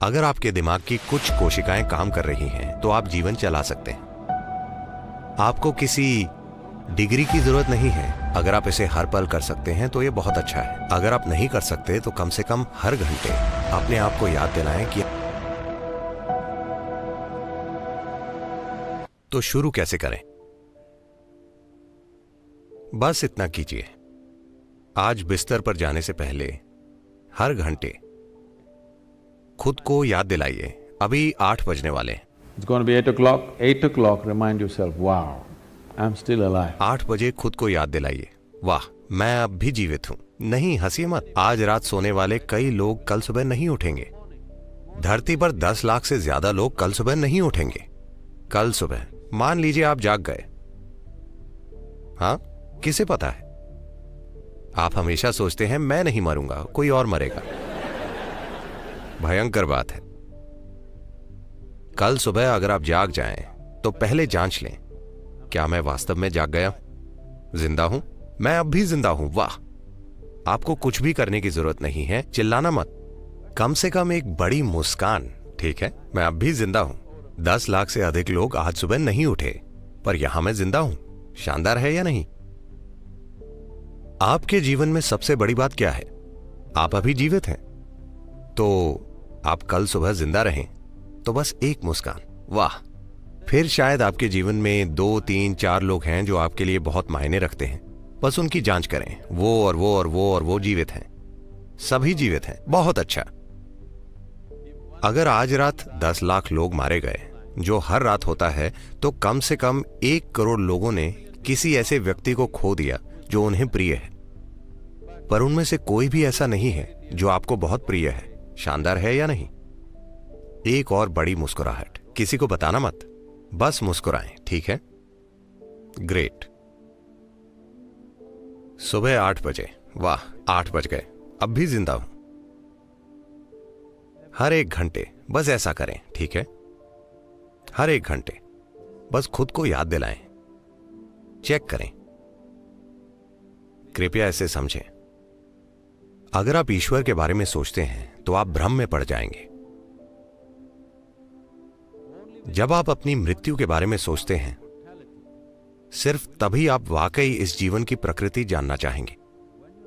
अगर आपके दिमाग की कुछ कोशिकाएं काम कर रही हैं तो आप जीवन चला सकते हैं। आपको किसी डिग्री की जरूरत नहीं है। अगर आप इसे हर पल कर सकते हैं तो ये बहुत अच्छा है। अगर आप नहीं कर सकते तो कम से कम हर घंटे अपने आप को याद दिलाएं कि तो शुरू कैसे करें। बस इतना कीजिए, आज बिस्तर पर जाने से पहले हर घंटे खुद को याद दिलाइए अभी 8 बजने वाले हैं। It's going to be 8 o'clock. 8 o'clock, remind yourself, wow, I'm still alive. 8 बजे खुद को याद दिलाइए, वाह मैं अब भी जीवित हूं। नहीं हंसिए मत, आज रात सोने वाले कई लोग कल सुबह नहीं उठेंगे। धरती पर 10 लाख से ज्यादा लोग कल सुबह नहीं उठेंगे। कल सुबह मान लीजिए आप जाग गए, हाँ किसे पता है। आप हमेशा सोचते हैं मैं नहीं मरूंगा, कोई और मरेगा। भयंकर बात है। कल सुबह अगर आप जाग जाएं तो पहले जांच लें, क्या मैं वास्तव में जाग गया, जिंदा हूं, मैं अब भी जिंदा हूं। वाह, आपको कुछ भी करने की जरूरत नहीं है, चिल्लाना मत, कम से कम एक बड़ी मुस्कान, ठीक है मैं अब भी जिंदा हूं। 10 लाख से अधिक लोग आज सुबह नहीं उठे, पर यहां मैं जिंदा हूं। शानदार है या नहीं। आपके जीवन में सबसे बड़ी बात क्या है, आप अभी जीवित हैं। तो आप कल सुबह जिंदा रहें तो बस एक मुस्कान, वाह। फिर शायद आपके जीवन में 2, 3, 4 लोग हैं जो आपके लिए बहुत मायने रखते हैं। बस उनकी जांच करें, वो और वो और वो और वो जीवित हैं, सभी जीवित हैं, बहुत अच्छा। अगर आज रात 10 लाख लोग मारे गए, जो हर रात होता है, तो कम से कम 1 करोड़ लोगों ने किसी ऐसे व्यक्ति को खो दिया जो उन्हें प्रिय है। पर उनमें से कोई भी ऐसा नहीं है जो आपको बहुत प्रिय है। शानदार है या नहीं। एक और बड़ी मुस्कुराहट, किसी को बताना मत, बस मुस्कुराएं, ठीक है। ग्रेट। सुबह 8 बजे, वाह 8 बज गए, अब भी जिंदा हूं। हर एक घंटे बस ऐसा करें, ठीक है। हर एक घंटे बस खुद को याद दिलाएं, चेक करें। कृपया ऐसे समझें, अगर आप ईश्वर के बारे में सोचते हैं तो आप भ्रम में पड़ जाएंगे। जब आप अपनी मृत्यु के बारे में सोचते हैं, सिर्फ तभी आप वाकई इस जीवन की प्रकृति जानना चाहेंगे।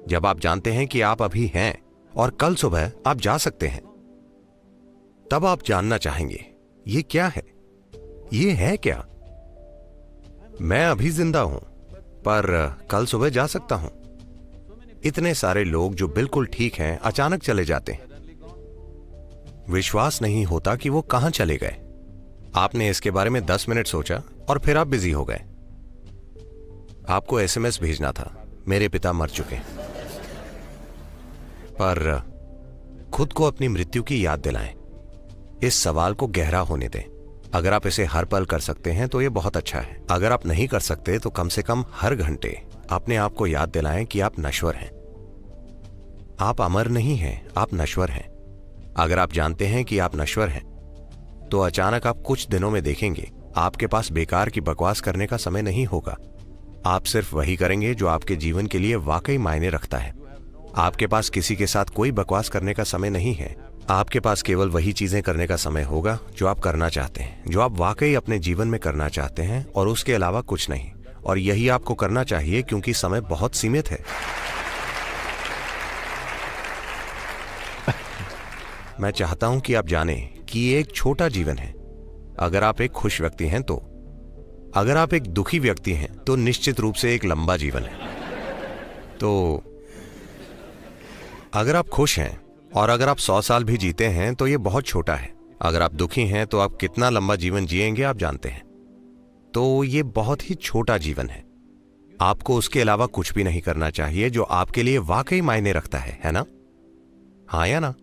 जब आप जानते हैं कि आप अभी हैं और कल सुबह आप जा सकते हैं, तब आप जानना चाहेंगे ये क्या है, ये है क्या। मैं अभी जिंदा हूं पर कल सुबह जा सकता हूं। इतने सारे लोग जो बिल्कुल ठीक हैं अचानक चले जाते हैं। विश्वास नहीं होता कि वो कहां चले गए। आपने इसके बारे में 10 मिनट सोचा और फिर आप बिजी हो गए। आपको SMS भेजना था, मेरे पिता मर चुके हैं। पर खुद को अपनी मृत्यु की याद दिलाएं, इस सवाल को गहरा होने दें। अगर आप इसे हर पल कर सकते हैं तो यह बहुत अच्छा है। अगर आप नहीं कर सकते तो कम से कम हर घंटे अपने आप को याद दिलाएं कि आप नश्वर हैं। आप अमर नहीं हैं, आप नश्वर हैं। अगर आप जानते हैं कि आप नश्वर हैं, तो अचानक आप कुछ दिनों में देखेंगे आपके पास बेकार की बकवास करने का समय नहीं होगा। आप सिर्फ वही करेंगे जो आपके जीवन के लिए वाकई मायने रखता है। आपके पास किसी के साथ कोई बकवास करने का समय नहीं है। आपके पास केवल वही चीजें करने का समय होगा जो आप करना चाहते हैं, जो आप वाकई अपने जीवन में करना चाहते हैं, और उसके अलावा कुछ नहीं। और यही आपको करना चाहिए क्योंकि समय बहुत सीमित है। मैं चाहता हूं कि आप जानें कि ये एक छोटा जीवन है। अगर आप एक खुश व्यक्ति हैं तो, अगर आप एक दुखी व्यक्ति हैं तो निश्चित रूप से एक लंबा जीवन है। तो अगर आप खुश हैं और अगर आप 100 साल भी जीते हैं तो ये बहुत छोटा है। अगर आप दुखी हैं तो आप कितना लंबा जीवन जिएंगे आप जानते हैं। तो ये बहुत ही छोटा जीवन है। आपको उसके अलावा कुछ भी नहीं करना चाहिए जो आपके लिए वाकई मायने रखता है ना? हाँ या ना?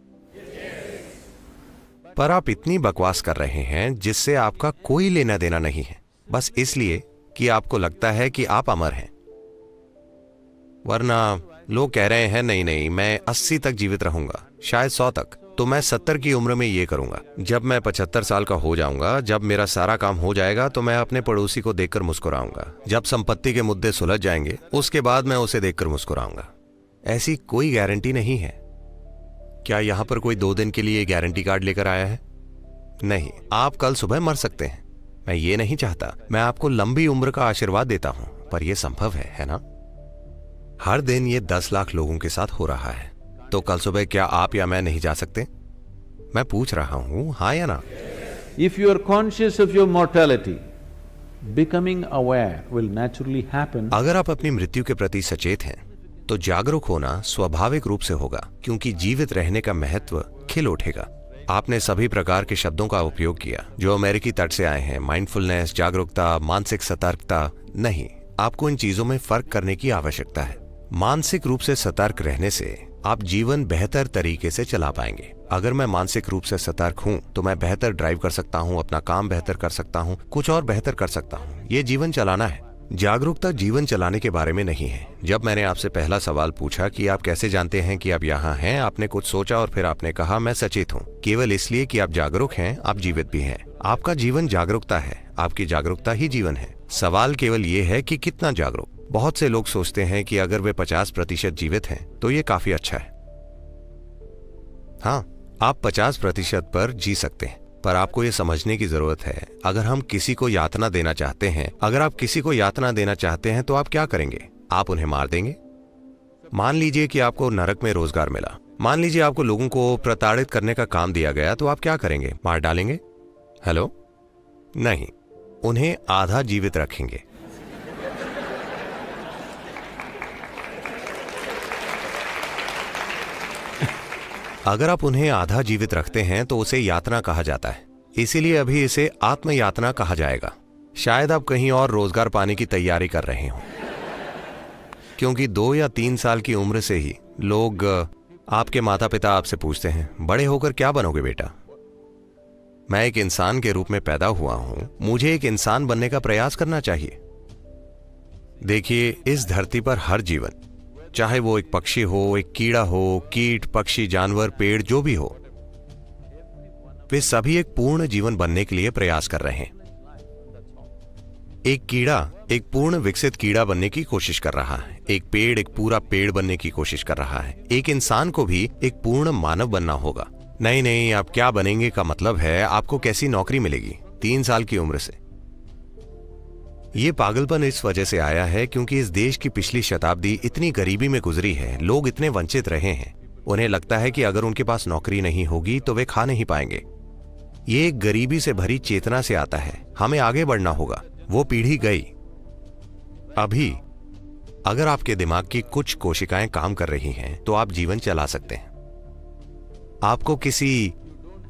पर आप इतनी बकवास कर रहे हैं जिससे आपका कोई लेना देना नहीं है, बस इसलिए कि आपको लगता है कि आप अमर हैं। वरना लोग कह रहे हैं नहीं नहीं मैं 80 तक जीवित रहूंगा, शायद 100 तक, तो मैं 70 की उम्र में ये करूंगा। जब मैं 75 साल का हो जाऊंगा, जब मेरा सारा काम हो जाएगा, तो मैं अपने पड़ोसी को देखकर मुस्कुराऊंगा। जब संपत्ति के मुद्दे सुलझ जाएंगे, उसके बाद मैं उसे देखकर मुस्कुराऊंगा। ऐसी कोई गारंटी नहीं है। क्या यहां पर कोई 2 दिन के लिए गारंटी कार्ड लेकर आया है? नहीं, आप कल सुबह मर सकते हैं। मैं ये नहीं चाहता, मैं आपको लंबी उम्र का आशीर्वाद देता हूं, पर यह संभव है ना? हर दिन ये 10 लाख लोगों के साथ हो रहा है, तो कल सुबह क्या आप या मैं नहीं जा सकते? मैं पूछ रहा हूं, हाँ या ना? If you are conscious of your mortality, becoming aware will naturally happen. अगर आप अपनी मृत्यु के प्रति सचेत हैं, तो जागरूक होना स्वाभाविक रूप से होगा, क्योंकि जीवित रहने का महत्व खिल उठेगा। आपने सभी प्रकार के शब्दों का उपयोग किया जो अमेरिकी तट से आए हैं, माइंडफुलनेस, जागरूकता, मानसिक सतर्कता। नहीं, आपको इन चीजों में फर्क करने की आवश्यकता है। मानसिक रूप से सतर्क रहने से आप जीवन बेहतर तरीके से चला पाएंगे। अगर मैं मानसिक रूप से सतर्क हूं तो मैं बेहतर ड्राइव कर सकता हूं, अपना काम बेहतर कर सकता हूं, कुछ और बेहतर कर सकता हूं। ये जीवन चलाना है। जागरूकता जीवन चलाने के बारे में नहीं है। जब मैंने आपसे पहला सवाल पूछा कि आप कैसे जानते हैं कि आप यहाँ हैं, आपने कुछ सोचा और फिर आपने कहा मैं सचेत हूँ। केवल इसलिए कि आप जागरूक हैं, आप जीवित भी हैं। आपका जीवन जागरूकता है, आपकी जागरूकता ही जीवन है। सवाल केवल ये है कि कितना जागरूक। बहुत से लोग सोचते हैं कि अगर वे 50% जीवित हैं तो ये काफी अच्छा है। हाँ, आप 50% पर जी सकते हैं, पर आपको ये समझने की जरूरत है, अगर हम किसी को यातना देना चाहते हैं, अगर आप किसी को यातना देना चाहते हैं तो आप क्या करेंगे? आप उन्हें मार देंगे। मान लीजिए कि आपको नरक में रोजगार मिला, मान लीजिए आपको लोगों को प्रताड़ित करने का काम दिया गया, तो आप क्या करेंगे? मार डालेंगे? हेलो? नहीं, उन्हें आधा जीवित रखेंगे। अगर आप उन्हें आधा जीवित रखते हैं तो उसे यातना कहा जाता है, इसीलिए अभी इसे आत्मयातना कहा जाएगा। शायद आप कहीं और रोजगार पाने की तैयारी कर रहे हो, क्योंकि 2 या 3 साल की उम्र से ही लोग, आपके माता पिता आपसे पूछते हैं, बड़े होकर क्या बनोगे बेटा? मैं एक इंसान के रूप में पैदा हुआ हूं, मुझे एक इंसान बनने का प्रयास करना चाहिए। देखिए, इस धरती पर हर जीवन, चाहे वो एक पक्षी हो, एक कीड़ा हो, कीट, पक्षी, जानवर, पेड़, जो भी हो, वे सभी एक पूर्ण जीवन बनने के लिए प्रयास कर रहे हैं। एक कीड़ा एक पूर्ण विकसित कीड़ा बनने की कोशिश कर रहा है, एक पेड़ एक पूरा पेड़ बनने की कोशिश कर रहा है। एक इंसान को भी एक पूर्ण मानव बनना होगा। नहीं, आप क्या बनेंगे का मतलब है आपको कैसी नौकरी मिलेगी 3 साल की उम्र से। ये पागलपन इस वजह से आया है क्योंकि इस देश की पिछली शताब्दी इतनी गरीबी में गुजरी है, लोग इतने वंचित रहे हैं। उन्हें लगता है कि अगर उनके पास नौकरी नहीं होगी तो वे खा नहीं पाएंगे। ये एक गरीबी से भरी चेतना से आता है। हमें आगे बढ़ना होगा। वो पीढ़ी गई। अभी अगर आपके दिमाग की कुछ कोशिकाएं काम कर रही हैं तो आप जीवन चला सकते हैं। आपको किसी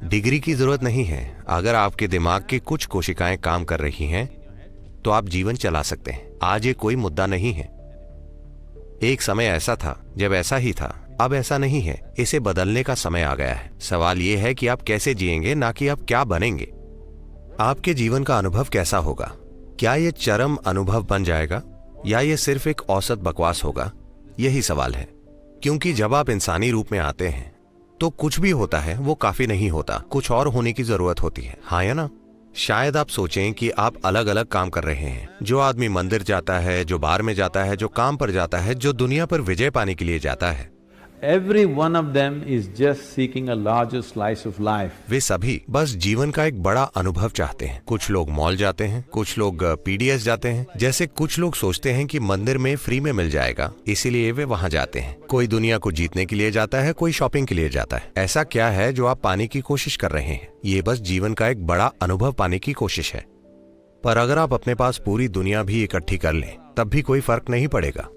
डिग्री की जरूरत नहीं है। अगर आपके दिमाग की कुछ कोशिकाएं काम कर रही हैं तो आप जीवन चला सकते हैं। आज ये कोई मुद्दा नहीं है। एक समय ऐसा था जब ऐसा ही था, अब ऐसा नहीं है। इसे बदलने का समय आ गया है। सवाल ये है कि आप कैसे जिएंगे, ना कि आप क्या बनेंगे। आपके जीवन का अनुभव कैसा होगा? क्या ये चरम अनुभव बन जाएगा या ये सिर्फ एक औसत बकवास होगा? यही सवाल है। क्योंकि जब आप इंसानी रूप में आते हैं तो कुछ भी होता है वो काफी नहीं होता, कुछ और होने की जरूरत होती है। हाँ या ना? शायद आप सोचें कि आप अलग अलग काम कर रहे हैं। जो आदमी मंदिर जाता है, जो बार में जाता है, जो काम पर जाता है, जो दुनिया पर विजय पाने के लिए जाता है, Every one of them is just seeking a larger slice of life. वे सभी बस जीवन का एक बड़ा अनुभव चाहते हैं। कुछ लोग मॉल जाते हैं, कुछ लोग पीडीएस जाते हैं। जैसे कुछ लोग सोचते हैं कि मंदिर में फ्री में मिल जाएगा, इसीलिए वे वहां जाते हैं। कोई दुनिया को जीतने के लिए जाता है, कोई शॉपिंग के लिए जाता है। ऐसा क्या है जो आप पाने की कोशिश कर रहे हैं? ये बस जीवन का एक बड़ा अनुभव पाने की कोशिश है। पर अगर आप अपने पास पूरी दुनिया भी इकट्ठी कर लें तब भी कोई फर्क नहीं पड़ेगा।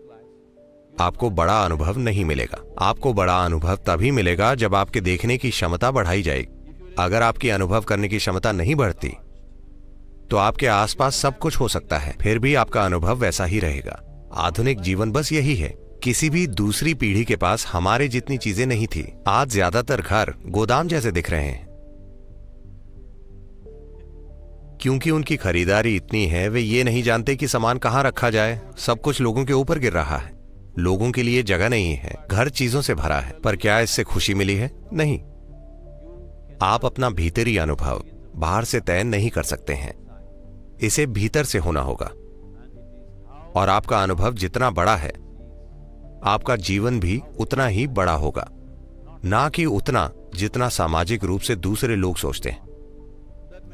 आपको बड़ा अनुभव नहीं मिलेगा। आपको बड़ा अनुभव तभी मिलेगा जब आपके देखने की क्षमता बढ़ाई जाएगी। अगर आपकी अनुभव करने की क्षमता नहीं बढ़ती तो आपके आसपास सब कुछ हो सकता है, फिर भी आपका अनुभव वैसा ही रहेगा। आधुनिक जीवन बस यही है। किसी भी दूसरी पीढ़ी के पास हमारे जितनी चीजें नहीं थी। आज ज्यादातर घर गोदाम जैसे दिख रहे हैं, क्योंकि उनकी खरीदारी इतनी है, वे ये नहीं जानते कि सामान कहां रखा जाए। सब कुछ लोगों के ऊपर गिर रहा है। लोगों के लिए जगह नहीं है, घर चीजों से भरा है। पर क्या इससे खुशी मिली है? नहीं। आप अपना भीतरी अनुभव बाहर से तय नहीं कर सकते हैं, इसे भीतर से होना होगा। और आपका अनुभव जितना बड़ा है, आपका जीवन भी उतना ही बड़ा होगा। ना कि उतना जितना सामाजिक रूप से दूसरे लोग सोचते हैं।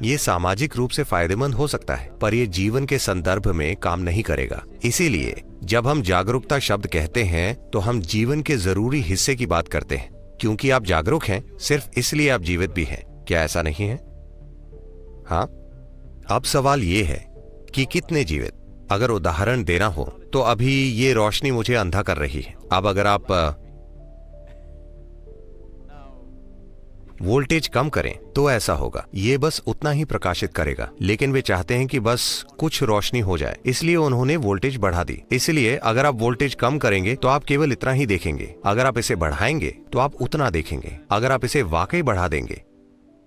ये सामाजिक रूप से फायदेमंद हो सकता है, पर ये जीवन के संदर्भ में काम नहीं करेगा। इसीलिए जब हम जागरूकता शब्द कहते हैं तो हम जीवन के जरूरी हिस्से की बात करते हैं। क्योंकि आप जागरूक हैं, सिर्फ इसलिए आप जीवित भी हैं। क्या ऐसा नहीं है? हाँ। अब सवाल ये है कि कितने जीवित? अगर उदाहरण देना हो तो अभी ये रोशनी मुझे अंधा कर रही है। अब अगर आप वोल्टेज कम करें तो ऐसा होगा, ये बस उतना ही प्रकाशित करेगा। लेकिन वे चाहते हैं कि बस कुछ रोशनी हो जाए, इसलिए उन्होंने वोल्टेज बढ़ा दी। इसलिए अगर आप वोल्टेज कम करेंगे तो आप केवल इतना ही देखेंगे। अगर आप इसे बढ़ाएंगे तो आप उतना देखेंगे। अगर आप इसे वाकई बढ़ा देंगे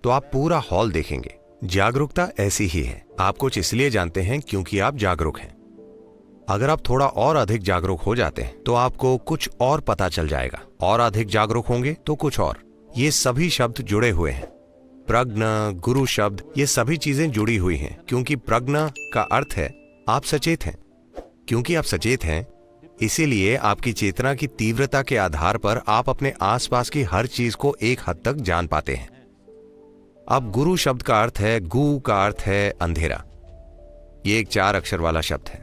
तो आप पूरा हॉल देखेंगे। जागरूकता ऐसी ही है। आप कुछ इसलिए जानते हैं क्योंकि आप जागरूक हैं। अगर आप थोड़ा और अधिक जागरूक हो जाते हैं तो आपको कुछ और पता चल जाएगा। और अधिक जागरूक होंगे तो कुछ और। ये सभी शब्द जुड़े हुए हैं। प्रज्ञ, गुरु शब्द, ये सभी चीजें जुड़ी हुई हैं। क्योंकि प्रज्ञ का अर्थ है आप सचेत हैं। क्योंकि आप सचेत हैं, इसीलिए आपकी चेतना की तीव्रता के आधार पर आप अपने आसपास की हर चीज को एक हद तक जान पाते हैं। अब गुरु शब्द का अर्थ है, गु का अर्थ है अंधेरा। ये एक 4 अक्षर वाला शब्द है।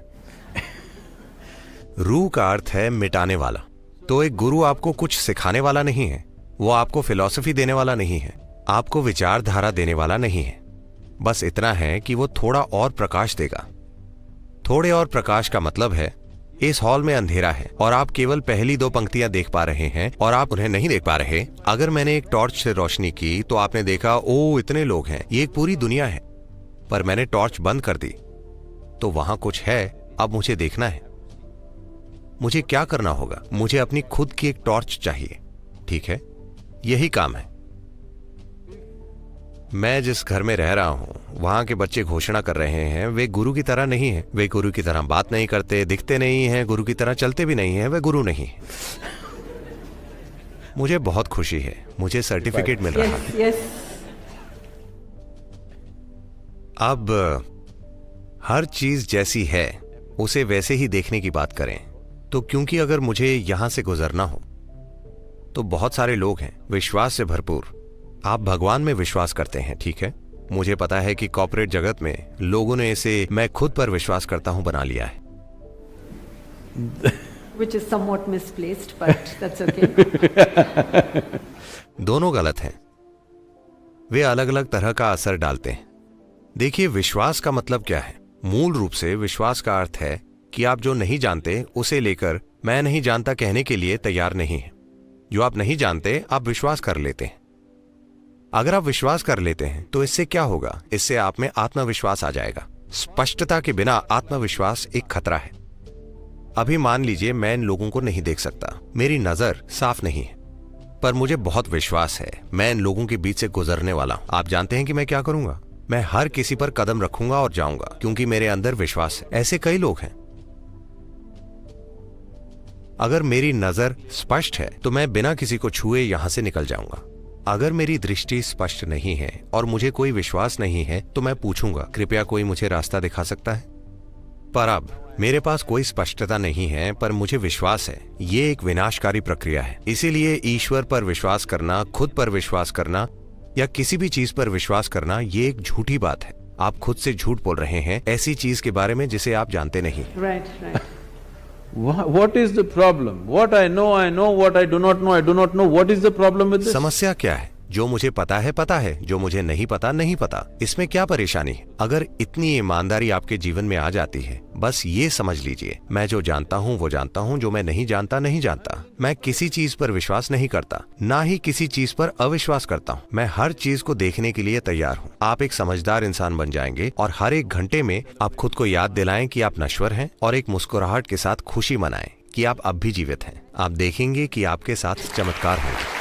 रू का अर्थ है मिटाने वाला। तो एक गुरु आपको कुछ सिखाने वाला नहीं है, वो आपको फिलॉसफी देने वाला नहीं है, आपको विचारधारा देने वाला नहीं है। बस इतना है कि वो थोड़ा और प्रकाश देगा। थोड़े और प्रकाश का मतलब है इस हॉल में अंधेरा है और आप केवल पहली 2 पंक्तियां देख पा रहे हैं और आप उन्हें नहीं देख पा रहे। अगर मैंने एक टॉर्च से रोशनी की तो आपने देखा, ओ इतने लोग हैं, ये एक पूरी दुनिया है। पर मैंने टॉर्च बंद कर दी तो वहां कुछ है। अब मुझे देखना है। मुझे क्या करना होगा? मुझे अपनी खुद की एक टॉर्च चाहिए। ठीक है, यही काम है। मैं जिस घर में रह रहा हूं वहां के बच्चे घोषणा कर रहे हैं वे गुरु की तरह नहीं है। वे गुरु की तरह बात नहीं करते, दिखते नहीं हैं, गुरु की तरह चलते भी नहीं हैं। वे गुरु नहीं। मुझे बहुत खुशी है, मुझे सर्टिफिकेट मिल रहा है। अब हर चीज जैसी है उसे वैसे ही देखने की बात करें। तो क्योंकि अगर मुझे यहां से गुजरना हो तो बहुत सारे लोग हैं विश्वास से भरपूर। आप भगवान में विश्वास करते हैं, ठीक है। मुझे पता है कि कॉर्पोरेट जगत में लोगों ने इसे मैं खुद पर विश्वास करता हूं बना लिया है। Which is somewhat misplaced, but that's okay. दोनों गलत हैं। वे अलग अलग तरह का असर डालते हैं। देखिए, विश्वास का मतलब क्या है? मूल रूप से विश्वास का अर्थ है कि आप जो नहीं जानते उसे लेकर मैं नहीं जानता कहने के लिए तैयार नहीं है। जो आप नहीं जानते आप विश्वास कर लेते हैं। अगर आप विश्वास कर लेते हैं तो इससे क्या होगा? इससे आप में आत्मविश्वास आ जाएगा। स्पष्टता के बिना आत्मविश्वास एक खतरा है। अभी मान लीजिए मैं इन लोगों को नहीं देख सकता, मेरी नजर साफ नहीं है, पर मुझे बहुत विश्वास है मैं इन लोगों के बीच से गुजरने वाला हूं। आप जानते हैं कि मैं क्या करूंगा? मैं हर किसी पर कदम रखूंगा और जाऊंगा क्योंकि मेरे अंदर विश्वास है। ऐसे कई लोग हैं। अगर मेरी नजर स्पष्ट है तो मैं बिना किसी को छुए यहां से निकल जाऊंगा। अगर मेरी दृष्टि स्पष्ट नहीं है और मुझे कोई विश्वास नहीं है तो मैं पूछूंगा, कृपया कोई मुझे रास्ता दिखा सकता है? पर अब मेरे पास कोई स्पष्टता नहीं है पर मुझे विश्वास है। ये एक विनाशकारी प्रक्रिया है। इसीलिए ईश्वर पर विश्वास करना, खुद पर विश्वास करना या किसी भी चीज पर विश्वास करना ये एक झूठी बात है। आप खुद से झूठ बोल रहे हैं ऐसी चीज के बारे में जिसे आप जानते नहीं। Right. What is the problem? What I know, what I do not know, I do not know. What is the problem with this? समस्या क्या है? जो मुझे पता है, जो मुझे नहीं पता नहीं पता। इसमें क्या परेशानी है? अगर इतनी ईमानदारी आपके जीवन में आ जाती है, बस ये समझ लीजिए, मैं जो जानता हूँ वो जानता हूँ, जो मैं नहीं जानता नहीं जानता। मैं किसी चीज पर विश्वास नहीं करता, ना ही किसी चीज पर अविश्वास करता हूँ। मैं हर चीज को देखने के लिए तैयार हूँ। आप एक समझदार इंसान बन जाएंगे और हर एक घंटे में आप खुद को याद दिलाएं कि आप नश्वर हैं और एक मुस्कुराहट के साथ खुशी मनाएं कि आप अब भी जीवित हैं। आप देखेंगे कि आपके साथ चमत्कार होगा।